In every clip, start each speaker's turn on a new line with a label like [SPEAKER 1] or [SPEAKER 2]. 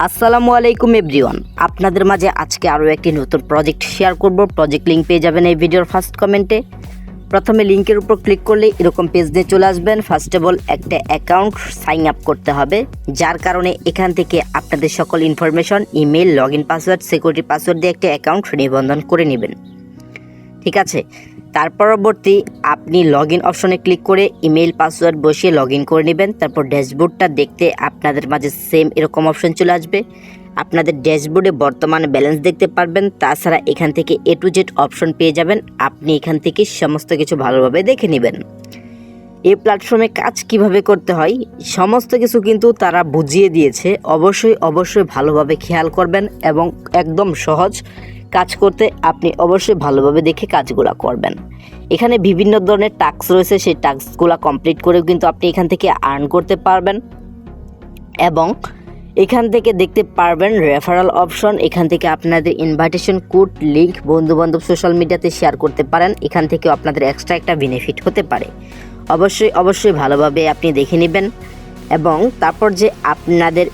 [SPEAKER 1] আসসালামু আলাইকুম এভরিওয়ান, আপনাদের মাঝে আজকে আরও একটি নতুন প্রজেক্ট শেয়ার করব। প্রজেক্ট লিঙ্ক পেয়ে যাবেন এই ভিডিওর ফার্স্ট কমেন্টে। প্রথমে লিঙ্কের উপর ক্লিক করলে এরকম পেজ দিয়ে চলে আসবেন। ফার্স্ট অফ অল একটা অ্যাকাউন্ট সাইন আপ করতে হবে, যার কারণে এখান থেকে আপনাদের সকল information, email, login password, security password দিয়ে একটা অ্যাকাউন্ট নিবন্ধন করে নেবেন। ঠিক আছে, তার পরবর্তী আপনি লগইন অপশনে ক্লিক করে ইমেল পাসওয়ার্ড বসিয়ে লগইন করে নেবেন। তারপর ড্যাশবোর্ডটা দেখতে আপনাদের মাঝে সেম এরকম অপশন চলে আসবে। আপনাদের ড্যাশবোর্ডে বর্তমান ব্যালেন্স দেখতে পারবেন। তাছাড়া এখান থেকে A to Z অপশন পেয়ে যাবেন। আপনি এখান থেকে সমস্ত কিছু ভালোভাবে দেখে নেবেন। এই প্ল্যাটফর্মে কাজ কিভাবে করতে হয় সমস্ত কিছু কিন্তু তারা বুঝিয়ে দিয়েছে। অবশ্যই ভালোভাবে খেয়াল করবেন এবং একদম সহজ কাজ করতে আপনি অবশ্যই ভালোভাবে দেখে কাজগুলো করবেন। এখানে বিভিন্ন ধরনের টাস্ক রয়েছে, সেই টাস্কগুলো কমপ্লিট করেও কিন্তু আপনি এখান থেকে আর্ন করতে পারবেন। এবং এখান থেকে দেখতে পারবেন রেফারেল অপশন। এখান থেকে আপনাদের ইনভাইটেশন কোড, লিঙ্ক বন্ধুবান্ধব সোশ্যাল মিডিয়াতে শেয়ার করতে পারেন। এখান থেকেও আপনাদের এক্সট্রা একটা বেনিফিট হতে পারে। অবশ্যই ভালোভাবে আপনি দেখে নেবেন। এবং তারপর যে আপনাদের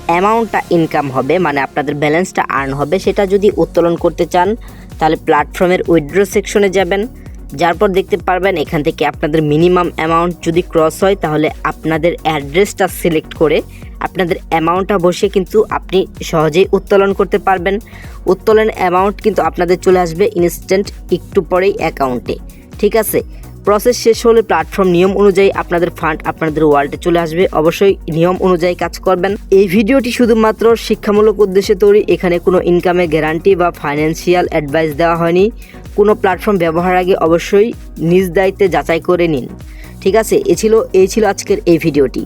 [SPEAKER 1] অ্যামাউন্টটা ইনকাম হবে, মানে আপনাদের ব্যালেন্সটা আর্ন হবে, সেটা যদি উত্তোলন করতে চান তাহলে প্ল্যাটফর্মের উইথড্র সেকশনে যাবেন। যার পর দেখতে পারবেন এখান থেকে আপনাদের মিনিমাম অ্যামাউন্ট যদি ক্রস হয় তাহলে আপনাদের অ্যাড্রেসটা সিলেক্ট করে আপনাদের অ্যামাউন্টটা বসে কিন্তু আপনি সহজেই উত্তোলন করতে পারবেন। উত্তোলন অ্যামাউন্ট কিন্তু আপনাদের চলে আসবে ইনস্ট্যান্ট একটু পরেই অ্যাকাউন্টে। ঠিক আছে, প্রসেস শেষ হলে প্ল্যাটফর্ম নিয়ম অনুযায়ী আপনাদের ফান্ড আপনাদের ওয়ালেটে চলে আসবে। অবশ্যই নিয়ম অনুযায়ী কাজ করবেন। এই ভিডিওটি শুধুমাত্র শিক্ষামূলক উদ্দেশ্যে তৈরি। এখানে কোনো ইনকামের গ্যারান্টি বা ফাইন্যান্সিয়াল অ্যাডভাইস দেওয়া হয়নি। কোনো প্ল্যাটফর্ম ব্যবহার আগে অবশ্যই নিজ দায়িত্বে যাচাই করে নিন। ঠিক আছে, এই ছিল আজকের এই ভিডিওটি।